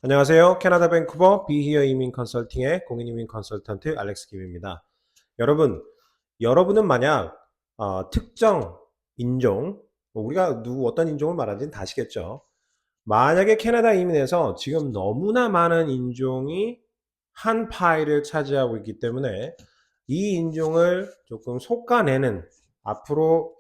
안녕하세요. 캐나다 밴쿠버 비히어 이민 컨설팅의 공인이민 컨설턴트 알렉스 김입니다. 여러분은 만약 특정 인종, 우리가 어떤 인종을 말하는지는 다 아시겠죠? 만약에 캐나다 이민에서 지금 너무나 많은 인종이 한 파이를 차지하고 있기 때문에 이 인종을 조금 솎아내는 앞으로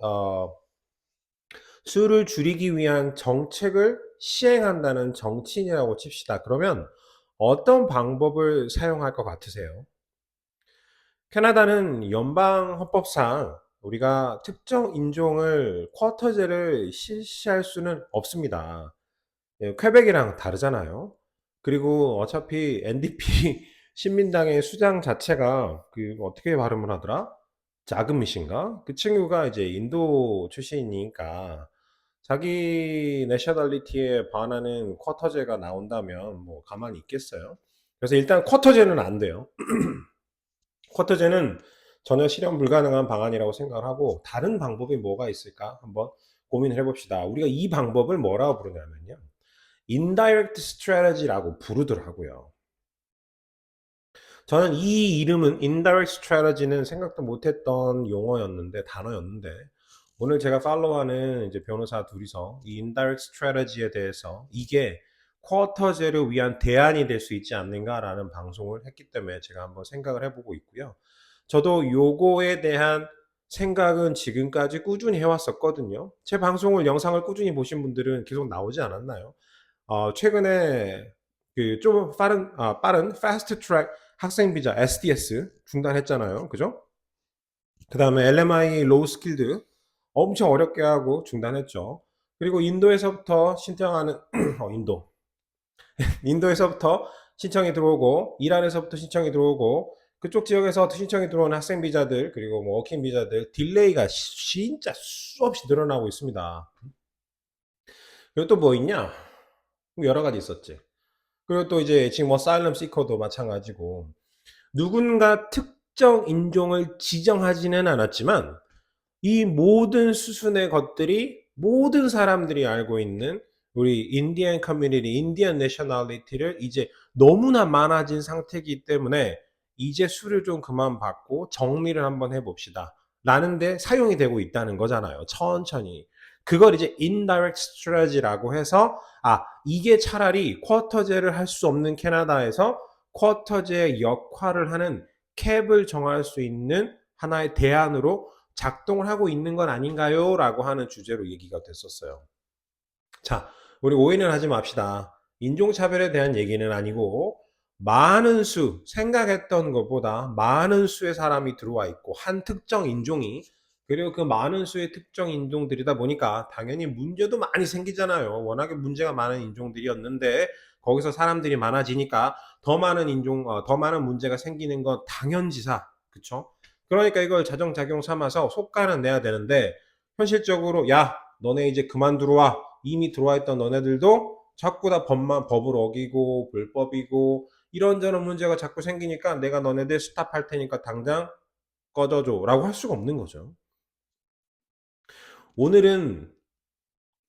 수를 줄이기 위한 정책을 시행한다는 정치인이라고 칩시다. 그러면 어떤 방법을 사용할 것 같으세요? 캐나다는 연방 헌법상 우리가 특정 인종을 쿼터제를 실시할 수는 없습니다. 예, 퀘벡이랑 다르잖아요. 그리고 어차피 NDP 신민당의 수장 자체가 어떻게 발음을 하더라? 자금이신가? 그 친구가 이제 인도 출신이니까 자기 내셔널리티에 반하는 쿼터제가 나온다면 뭐 가만히 있겠어요. 그래서 일단 쿼터제는 안 돼요. 쿼터제는 전혀 실현 불가능한 방안이라고 생각을 하고 다른 방법이 뭐가 있을까 한번 고민을 해봅시다. 우리가 이 방법을 뭐라고 부르냐면요. indirect strategy라고 부르더라고요. 저는 이 이름은 indirect strategy는 생각도 못했던 용어였는데 단어였는데 오늘 제가 팔로우하는 이제 변호사 둘이서 이 indirect strategy에 대해서 이게 쿼터제를 위한 대안이 될 수 있지 않는가라는 방송을 했기 때문에 제가 한번 생각을 해보고 있고요. 저도 요거에 대한 생각은 지금까지 꾸준히 해왔었거든요. 제 방송을 영상을 꾸준히 보신 분들은 계속 나오지 않았나요? 최근에 좀 빠른 패스트 트랙 학생 비자 SDS 중단했잖아요. 그죠? 그 다음에 LMI 로우 스킬드 엄청 어렵게 하고 중단했죠. 그리고 인도에서부터 신청하는 인도에서부터 신청이 들어오고 이란에서부터 신청이 들어오고 그쪽 지역에서 신청이 들어오는 학생 비자들 그리고 뭐 워킹 비자들 딜레이가 진짜 수없이 늘어나고 있습니다. 그리고 또 뭐 있냐? 여러 가지 있었지. 그리고 또 이제 지금 어사일럼 시커도 마찬가지고 누군가 특정 인종을 지정하지는 않았지만 이 모든 수순의 것들이 모든 사람들이 알고 있는 우리 인디언 커뮤니티, 인디언 내셔널리티를 이제 너무나 많아진 상태이기 때문에 이제 수를 좀 그만 받고 정리를 한번 해봅시다. 라는데 사용이 되고 있다는 거잖아요. 천천히. 그걸 이제 indirect strategy라고 해서 이게 차라리 쿼터제를 할 수 없는 캐나다에서 쿼터제의 역할을 하는 캡을 정할 수 있는 하나의 대안으로 작동을 하고 있는 건 아닌가요? 라고 하는 주제로 얘기가 됐었어요. 자, 우리 오해는 하지 맙시다. 인종차별에 대한 얘기는 아니고 많은 수, 생각했던 것보다 많은 수의 사람이 들어와 있고 한 특정 인종이 그리고 그 많은 수의 특정 인종들이다 보니까 당연히 문제도 많이 생기잖아요. 워낙에 문제가 많은 인종들이었는데 거기서 사람들이 많아지니까 더 많은 문제가 생기는 건 당연지사. 그쵸? 그러니까 이걸 자정작용 삼아서 속가는 내야 되는데 현실적으로 야, 너네 이제 그만 들어와. 이미 들어와 있던 너네들도 자꾸 다 법을 어기고 불법이고 이런저런 문제가 자꾸 생기니까 내가 너네들 스탑할 테니까 당장 꺼져줘 라고 할 수가 없는 거죠. 오늘은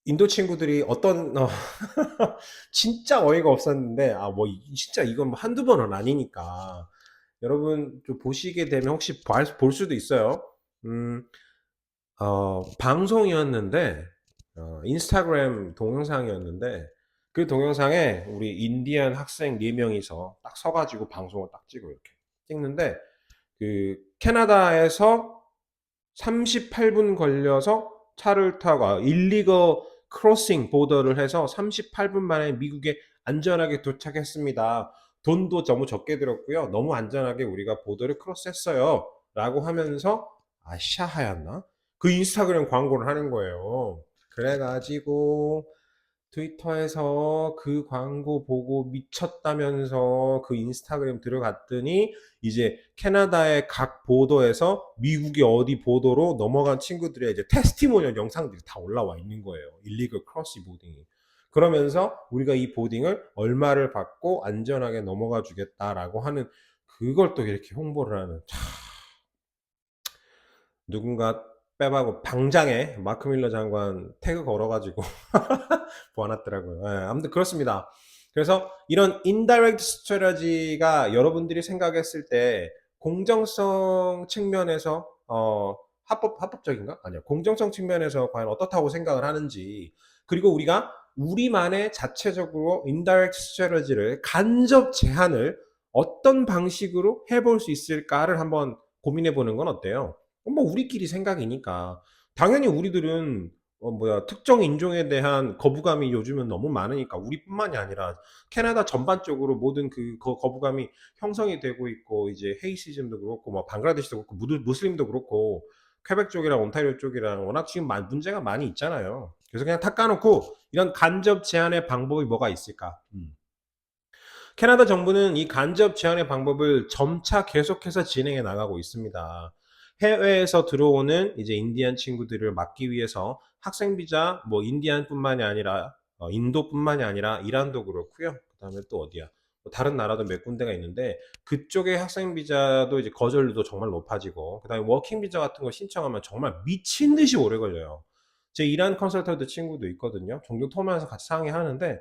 인도 친구들이 진짜 어이가 없었는데 뭐 진짜 이건 뭐 한두 번은 아니니까 여러분 좀 보시게 되면 혹시 볼 수도 있어요. 음, 방송이었는데 인스타그램 동영상이었는데 그 동영상에 우리 인디안 학생 4명이서 딱 서가지고 방송을 딱 찍어 이렇게 찍는데 캐나다에서 38분 걸려서 차를 타고 일리거 크로싱 보더를 해서 38분 만에 미국에 안전하게 도착했습니다. 돈도 너무 적게 들었고요. 너무 안전하게 우리가 보더를 크로스했어요. 라고 하면서 아샤하였나? 그 인스타그램 광고를 하는 거예요. 그래가지고 트위터에서 그 광고 보고 미쳤다면서 그 인스타그램 들어갔더니 이제 캐나다의 각 보도에서 미국의 어디 보도로 넘어간 친구들의 이제 테스티모니얼 영상들이 다 올라와 있는 거예요. 일리걸 크로스 보딩이. 그러면서 우리가 이 보딩을 얼마를 받고 안전하게 넘어가 주겠다라고 하는 그걸 또 이렇게 홍보를 하는 누군가 빼가고 방장에 마크 밀러 장관 태그 걸어가지고 보아놨더라고요. 예, 아무튼 그렇습니다. 그래서 이런 indirect strategy가 여러분들이 생각했을 때 공정성 측면에서 합법적인가? 아니요. 공정성 측면에서 과연 어떻다고 생각을 하는지, 그리고 우리가 우리만의 자체적으로 indirect strategy를 간접 제한을 어떤 방식으로 해볼 수 있을까를 한번 고민해 보는 건 어때요? 뭐 우리끼리 생각이니까. 당연히 우리들은 특정 인종에 대한 거부감이 요즘은 너무 많으니까 우리뿐만이 아니라 캐나다 전반적으로 모든 거부감이 형성이 되고 있고, 이제 헤이시즘도 그렇고 뭐 방글라데시도 그렇고 무슬림도 그렇고 퀘벡 쪽이랑 온타리오 쪽이랑 워낙 지금 문제가 많이 있잖아요. 그래서 그냥 탁 까놓고 이런 간접 제한의 방법이 뭐가 있을까? 캐나다 정부는 이 간접 제한의 방법을 점차 계속해서 진행해 나가고 있습니다. 해외에서 들어오는 이제 인디안 친구들을 막기 위해서 학생 비자 뭐 인디안뿐만이 아니라 인도뿐만이 아니라 이란도 그렇고요. 그다음에 또 어디야? 뭐 다른 나라도 몇 군데가 있는데 그쪽의 학생 비자도 이제 거절률도 정말 높아지고, 그다음에 워킹 비자 같은 거 신청하면 정말 미친 듯이 오래 걸려요. 제 이란 컨설턴트 친구도 있거든요. 종종 통화하면서 같이 상의하는데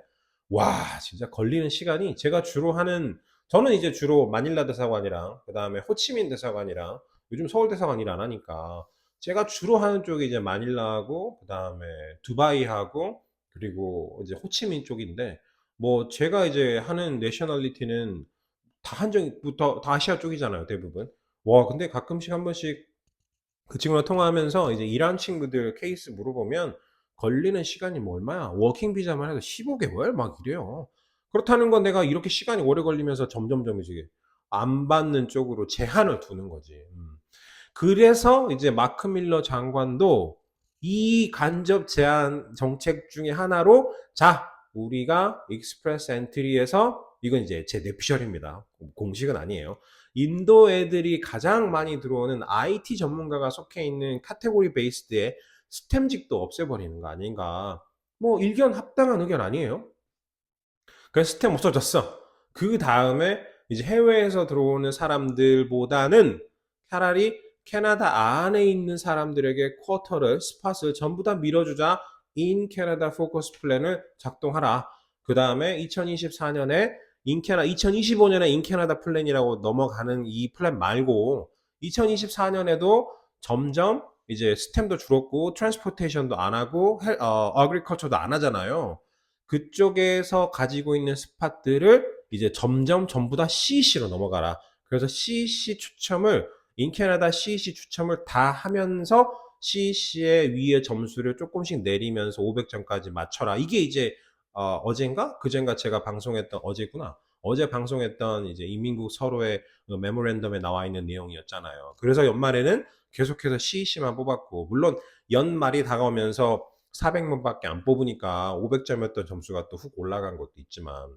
와, 진짜 걸리는 시간이 제가 주로 하는, 저는 이제 주로 마닐라 대사관이랑 그다음에 호치민 대사관이랑 요즘 서울 대사관 일 안 하니까 제가 주로 하는 쪽이 이제 마닐라하고 그다음에 두바이하고 그리고 이제 호치민 쪽인데, 뭐 제가 이제 하는 내셔널리티는 다 한정부터 다 아시아 쪽이잖아요, 대부분. 와, 근데 가끔씩 한 번씩 그 친구랑 통화하면서 이제 일한 친구들 케이스 물어보면 걸리는 시간이 뭐 얼마야? 워킹 비자만 해도 15개월 막 이래요. 그렇다는 건 내가 이렇게 시간이 오래 걸리면서 점점점 이제 안 받는 쪽으로 제한을 두는 거지. 그래서 이제 마크 밀러 장관도 이 간접 제한 정책 중에 하나로, 자, 우리가 익스프레스 엔트리에서, 이건 이제 제 뇌피셜입니다. 공식은 아니에요. 인도 애들이 가장 많이 들어오는 IT 전문가가 속해 있는 카테고리 베이스드의 스템직도 없애버리는 거 아닌가. 뭐 일견 합당한 의견 아니에요? 그래서 스템 없어졌어. 그 다음에 이제 해외에서 들어오는 사람들보다는 차라리 캐나다 안에 있는 사람들에게 쿼터를, 스팟을 전부 다 밀어주자. 인 캐나다 포커스 플랜을 작동하라. 그 다음에 2024년에 2025년에 인 캐나다 플랜이라고 넘어가는 이 플랜 말고 2024년에도 점점 이제 스템도 줄었고 트랜스포테이션도 안 하고 어그리컬처도 안 하잖아요. 그쪽에서 가지고 있는 스팟들을 이제 점점 전부 다 CEC로 넘어가라. 그래서 CEC 추첨을, 인캐나다 CEC 추첨을 다 하면서 CEC의 위의 점수를 조금씩 내리면서 500점까지 맞춰라. 이게 이제 어젠가 그젠가 제가 방송했던, 어제구나. 어제 방송했던 이제 이민국 서로의 메모랜덤에 나와 있는 내용이었잖아요. 그래서 연말에는 계속해서 CEC만 뽑았고, 물론 연말이 다가오면서 400명밖에 안 뽑으니까 500점이었던 점수가 또 훅 올라간 것도 있지만,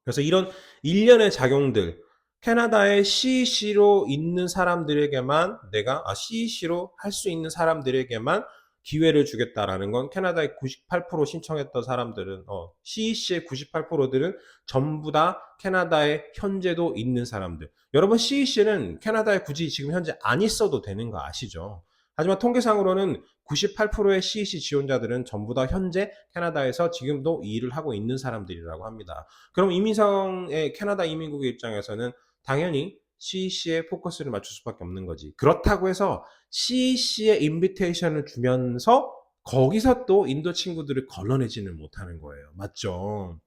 그래서 이런 일련의 작용들, 캐나다의 CEC로 있는 사람들에게만 내가 CEC로 할 수 있는 사람들에게만 기회를 주겠다라는 건, 캐나다의 98% 신청했던 사람들은 CEC의 98%들은 전부 다 캐나다에 현재도 있는 사람들. 여러분, CEC는 캐나다에 굳이 지금 현재 안 있어도 되는 거 아시죠? 하지만 통계상으로는 98%의 CEC 지원자들은 전부 다 현재 캐나다에서 지금도 이 일을 하고 있는 사람들이라고 합니다. 그럼 이민성의 캐나다 이민국의 입장에서는 당연히 CEC에 포커스를 맞출 수밖에 없는 거지. 그렇다고 해서 CEC에 인비테이션을 주면서 거기서 또 인도 친구들을 걸러내지는 못하는 거예요. 맞죠?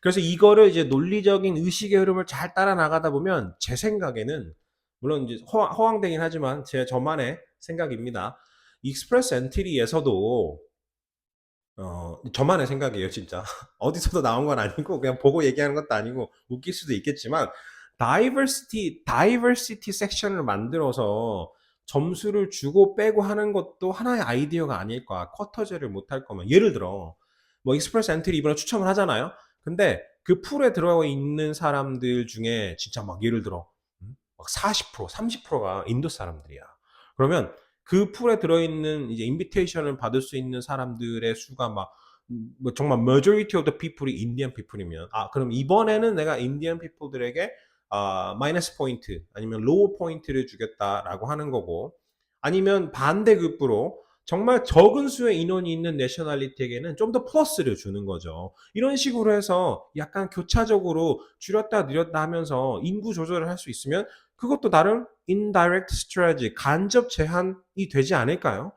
그래서 이거를 이제 논리적인 의식의 흐름을 잘 따라 나가다 보면, 제 생각에는, 물론 이제 허황되긴 하지만 제 저만의 생각입니다. 익스프레스 엔트리에서도 저만의 생각이에요, 진짜. 어디서도 나온 건 아니고, 그냥 보고 얘기하는 것도 아니고, 웃길 수도 있겠지만, 다이버시티 섹션을 만들어서 점수를 주고 빼고 하는 것도 하나의 아이디어가 아닐까. 쿼터제를 못할 거면. 예를 들어, 뭐, 익스프레스 엔트리 이번에 추첨을 하잖아요? 근데 그 풀에 들어가 있는 사람들 중에 진짜 막 예를 들어, 막 40%, 30%가 인도 사람들이야. 그러면 그 풀에 들어있는 이제 인비테이션을 받을 수 있는 사람들의 수가 막, 뭐 정말 majority of the people이 인디언 피플이면, 그럼 이번에는 내가 인디언 피플들에게 마이너스 포인트 아니면 로우 포인트를 주겠다라고 하는 거고, 아니면 반대급부로 정말 적은 수의 인원이 있는 내셔널리티에게는 좀 더 플러스를 주는 거죠. 이런 식으로 해서 약간 교차적으로 줄였다 늘렸다 하면서 인구 조절을 할 수 있으면 그것도 나름 indirect strategy, 간접 제한이 되지 않을까요?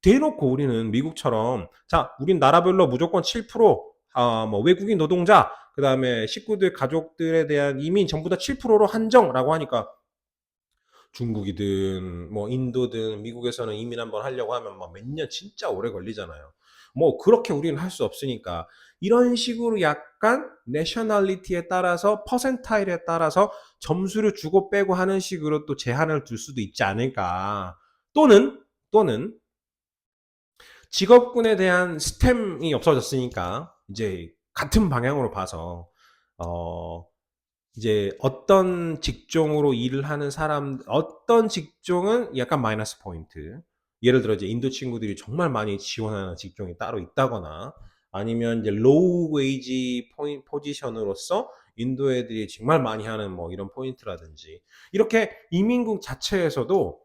대놓고 우리는 미국처럼 자, 우린 나라별로 무조건 7%, 뭐 외국인 노동자, 그다음에 식구들 가족들에 대한 이민 전부 다 7%로 한정라고 하니까 중국이든 뭐 인도든 미국에서는 이민 한번 하려고 하면 막 몇 년 진짜 오래 걸리잖아요. 뭐 그렇게 우리는 할 수 없으니까 이런 식으로 약간 내셔널리티에 따라서 퍼센타일에 따라서 점수를 주고 빼고 하는 식으로 또 제한을 둘 수도 있지 않을까. 또는 직업군에 대한 스템이 없어졌으니까 이제 같은 방향으로 봐서 어 이제 어떤 직종으로 일을 하는 사람, 어떤 직종은 약간 마이너스 포인트. 예를 들어 이제 인도 친구들이 정말 많이 지원하는 직종이 따로 있다거나 아니면 이제 로우 웨이지 포지션으로서 인도 애들이 정말 많이 하는 뭐 이런 포인트라든지 이렇게 이민국 자체에서도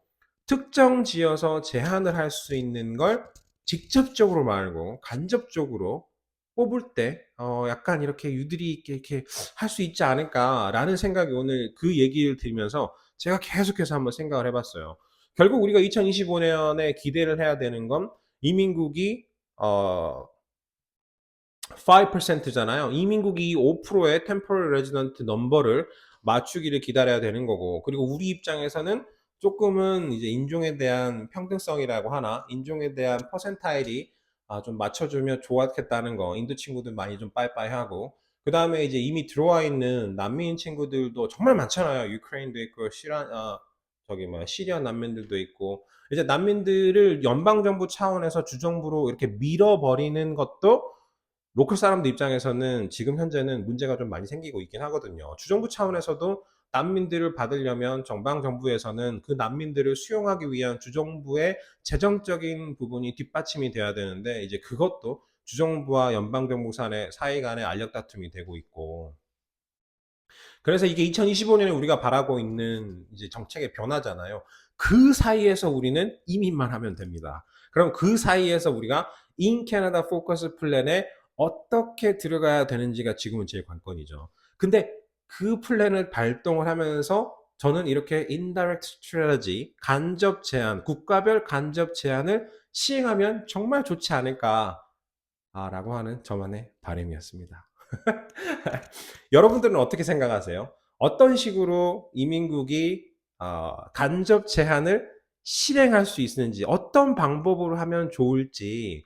특정 지어서 제한을 할 수 있는 걸 직접적으로 말고 간접적으로 뽑을 때 약간 이렇게 유들이 있게 이렇게 할 수 있지 않을까라는 생각이 오늘 그 얘기를 들으면서 제가 계속해서 한번 생각을 해봤어요. 결국 우리가 2025년에 기대를 해야 되는 건 이민국이 어, 5%잖아요. 이민국이 5%의 temporary resident 넘버를 맞추기를 기다려야 되는 거고, 그리고 우리 입장에서는 조금은 이제 인종에 대한 평등성이라고 하나, 인종에 대한 퍼센타일이 좀 맞춰주면 좋았겠다는 거, 인도 친구들 많이 좀 빠이빠이 하고, 그 다음에 이제 이미 들어와 있는 난민 친구들도 정말 많잖아요. 유크레인도 있고, 저기 뭐 시리아 난민들도 있고, 이제 난민들을 연방정부 차원에서 주정부로 이렇게 밀어버리는 것도 로컬 사람들 입장에서는 지금 현재는 문제가 좀 많이 생기고 있긴 하거든요. 주정부 차원에서도 난민들을 받으려면 정방 정부에서는 그 난민들을 수용하기 위한 주정부의 재정적인 부분이 뒷받침이 돼야 되는데 이제 그것도 주정부와 연방 정부 사이 간의 알력 다툼이 되고 있고 그래서 이게 2025년에 우리가 바라고 있는 이제 정책의 변화잖아요. 그 사이에서 우리는 이민만 하면 됩니다. 그럼 그 사이에서 우리가 인 캐나다 포커스 플랜에 어떻게 들어가야 되는지가 지금은 제일 관건이죠. 근데 그 플랜을 발동을 하면서 저는 이렇게 indirect strategy, 간접 제한, 국가별 간접 제한을 시행하면 정말 좋지 않을까라고 하는 저만의 바람이었습니다. 여러분들은 어떻게 생각하세요? 어떤 식으로 이민국이 간접 제한을 실행할 수 있는지, 어떤 방법으로 하면 좋을지,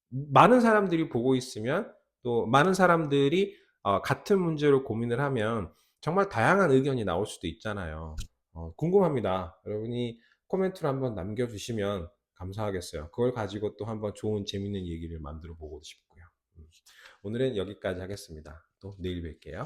많은 사람들이 보고 있으면 또 많은 사람들이 같은 문제로 고민을 하면 정말 다양한 의견이 나올 수도 있잖아요. 궁금합니다. 여러분이 코멘트로 한번 남겨주시면 감사하겠어요. 그걸 가지고 또 한번 좋은 재밌는 얘기를 만들어 보고 싶고요. 오늘은 여기까지 하겠습니다. 또 내일 뵐게요.